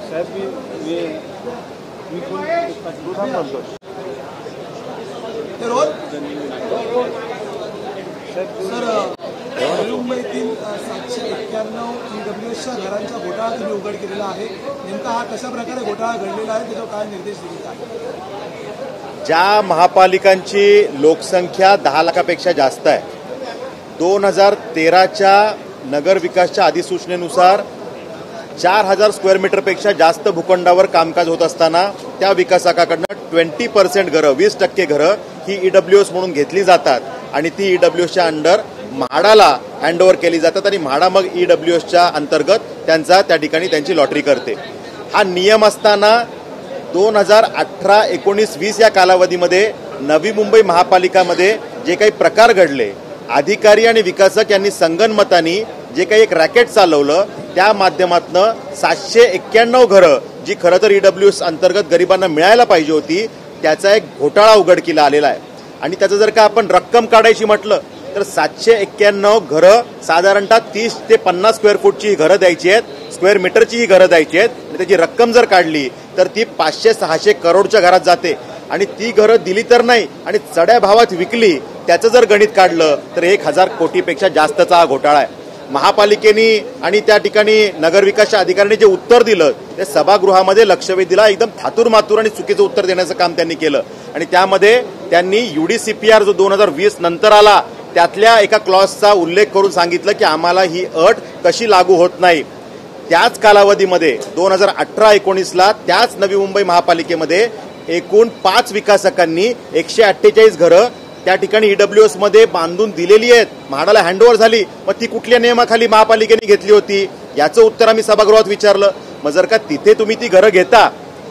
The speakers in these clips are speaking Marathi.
साहेब मी म्हणतो सर मुंबईतील 791 EWSच्या घरांचा घोटाळा तुम्ही उघड केलेला आहे. नेमका हा कशा प्रकारे घोटाळा घडलेला आहे, त्याच्यावर काय निर्देश दिले आहेत? ज्या महापालिकांची लोकसंख्या 10 लाखापेक्षा जास्त आहे, 2013च्या नगर विकासच्या अधिसूचनेनुसार 4000 स्क्वेअर मीटरपेक्षा जास्त भूखंडावर कामकाज होत असताना त्या विकासकाकडनं 20% घरं, 20% घरं ही EWS म्हणून घेतली जातात आणि ती EWSच्या अंडर म्हाडाला हँडओव्हर केली जातात आणि म्हाडा मग EWSच्या अंतर्गत त्या ठिकाणी त्यांची लॉटरी करते. हा नियम असताना 2018, 19, 20 या कालावधीमध्ये नवी मुंबई महापालिकामध्ये जे काही प्रकार घडले, अधिकारी आणि विकासक यांनी संगनमतानी जे काही एक रॅकेट चालवलं, त्या माध्यमातून 791 घरं जी खरं तर EWS अंतर्गत गरिबांना मिळायला पाहिजे होती, त्याचा एक घोटाळा उघडकीला आलेला आहे. आणि त्याचं जर का आपण रक्कम काढायची म्हटलं तर 791 घरं साधारणतः 30 ते 50 स्क्वेअर फूटची घरं द्यायची आहेत, स्क्वेअर मीटरची ही घरं द्यायची आहेत. आणि त्याची रक्कम जर काढली तर ती 500-600 करोडच्या घरात जाते. आणि ती घरं दिली तर नाही आणि चढ्या भावात विकली, त्याचं जर गणित काढलं तर 1000 कोटीपेक्षा जास्तचा हा घोटाळा आहे. महापालिकेने आणि त्या ठिकाणी नगरविकासच्या अधिकाऱ्यांनी जे उत्तर दिलं ते सभागृहामध्ये लक्षवेधीला एकदम थातूरमातूर आणि चुकीचं उत्तर देण्याचं काम त्यांनी केलं. आणि त्यामध्ये त्यांनी UDCPR जो 2020 नंतर आला त्यातल्या एका क्लॉजचा उल्लेख करून सांगितलं की आम्हाला ही अट कशी लागू होत नाही. त्याच कालावधीमध्ये 2018-19ला त्याच नवी मुंबई महापालिकेमध्ये एकूण 5 विकासकांनी 148 घरं त्या ठिकाणी EWS मध्ये बांधून दिलेली आहेत, म्हाडाला हँडओव्हर झाली. मग ती कुठल्या नियमाखाली महापालिकेने घेतली होती याचं उत्तर आम्ही सभागृहात विचारलं. मग जर का तिथे तुम्ही ती घरं घेता,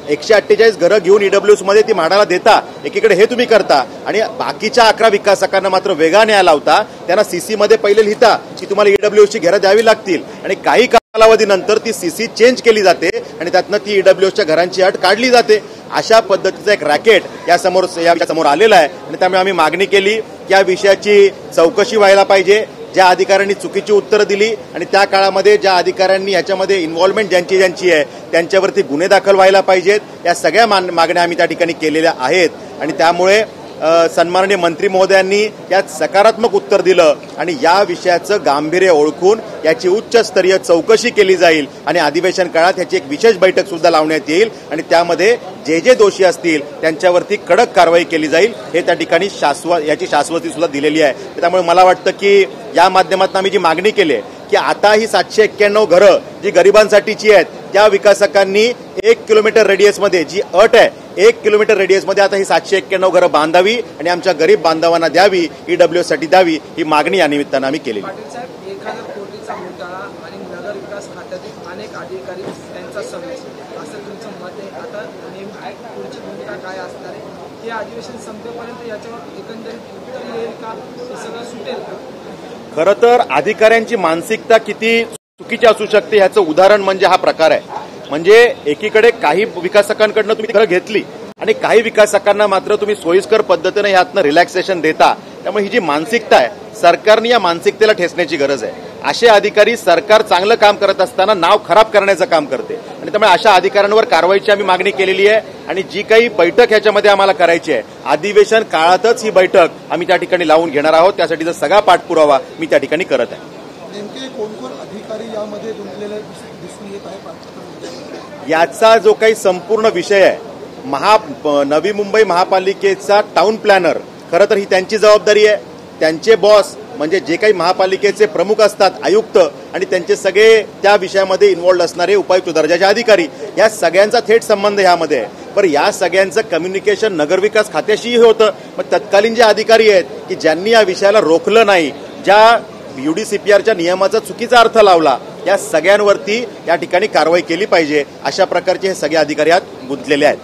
148 घरं घेऊन EWS मध्ये ती म्हाडाला देता, एकीकडे हे तुम्ही करता आणि बाकीच्या 11 विकासकांना मात्र वेगळा न्याय लावता, त्यांना CC मध्ये पहिले लिहिता की तुम्हाला EWSची घरं द्यावी लागतील आणि काही कालावधीनंतर ती CC चेंज केली जाते आणि त्यातनं ती EWSच्या घरांची अट काढली जाते. अशा पद्धतीचा एक रॅकेट या समोर आलेला आहे. आणि त्यामुळे आम्ही मागणी केली की या विषयाची चौकशी व्हायला पाहिजे. ज्या अधिकाऱ्यांनी चुकीची उत्तरं दिली आणि त्या काळामध्ये ज्या अधिकाऱ्यांनी याच्यामध्ये इन्व्हॉल्वमेंट ज्यांची आहे त्यांच्यावरती गुन्हे दाखल व्हायला पाहिजेत. या सगळ्या मागण्या आम्ही त्या ठिकाणी केलेल्या आहेत. आणि त्यामुळे सन्माननीय मंत्री महोदयांनी यात सकारात्मक उत्तर दिलं आणि या विषयाचं गांभीर्य ओळखून याची उच्चस्तरीय चौकशी केली जाईल आणि अधिवेशन काळात याची एक विशेष बैठक सुद्धा लावण्यात येईल आणि त्यामध्ये जे दोषी असतील त्यांच्यावरती कडक कारवाई केली जाईल. हे त्या ठिकाणी याची शाश्वती सुद्धा दिलेली आहे. त्यामुळे मला वाटतं की या माध्यमातून आम्ही जी मागणी केली आहे की आता ही 791 घरं जी गरिबांसाठीची आहेत त्या विकासकांनी 1 किलोमीटर रेडियसमध्ये जी अट आहे 1 किलोमीटर रेडियसमध्ये आता ही 791 घरं बांधावी आणि आमच्या गरीब बांधवांना द्यावी, EWS साठी द्यावी, ही मागणी या निमित्तानं आम्ही केलेली. 1000 कोटीचा घोटाळा आणि नगर विकास खात्यातील अनेक अधिकारी त्यांचा समावेश असं तुमचं मत आहे. आता नेमकी पुढची भूमिका काय असणार आहे? हे अधिवेशन संपेपर्यंत याच्यावर एकंदरीत उत्तर येईल का, हे सगळं सुटेल का? खरं तर अधिकाऱ्यांची मानसिकता किती चुकीची असू शकते ह्याचं उदाहरण म्हणजे हा प्रकार आहे. म्हणजे एकीकडे काही विकासकांकडनं तुम्ही घरं घेतली आणि काही विकासकांना मात्र तुम्ही सोयीस्कर पद्धतीने ह्यातनं रिलॅक्सेशन देता. त्यामुळे ही जी मानसिकता आहे, सरकारने या मानसिकतेला ठेचण्याची गरज आहे. असे अधिकारी सरकार चांगलं काम करत असताना नाव खराब करण्याचं काम करते आणि त्यामुळे अशा अधिकाऱ्यांवर कारवाईची आम्ही मागणी केलेली आहे. आणि जी काही बैठक ह्याच्यामध्ये आम्हाला करायची आहे, अधिवेशन काळातच ही बैठक आम्ही त्या ठिकाणी लावून घेणार आहोत. त्यासाठीचा सगळा पाठपुरावा मी त्या ठिकाणी करत आहे. नेमके कोण अधिकारी यामध्ये गुंतलेले दिसून येत आहे? याचा जो काही संपूर्ण विषय आहे, नवी मुंबई महापालिकेचा टाउन प्लॅनर, खरं तर ही त्यांची जबाबदारी आहे. त्यांचे बॉस म्हणजे जे काही महापालिकेचे प्रमुख असतात, आयुक्त आणि त्यांचे सगळे त्या विषयामध्ये इन्व्हॉल्ड असणारे उपायुक्त दर्जाचे अधिकारी, या सगळ्यांचा थेट संबंध यामध्ये आहे. पण या सगळ्यांचं कम्युनिकेशन नगरविकास खात्याशीही होतं. मग तत्कालीन जे अधिकारी आहेत की ज्यांनी या विषयाला रोखलं नाही, ज्या UDCPRच्या नियमाचा चुकीचा अर्थ लावला, या सगळ्यांवरती या ठिकाणी कारवाई केली पाहिजे. अशा प्रकारचे हे सगळे अधिकारी यात गुंतलेले आहेत.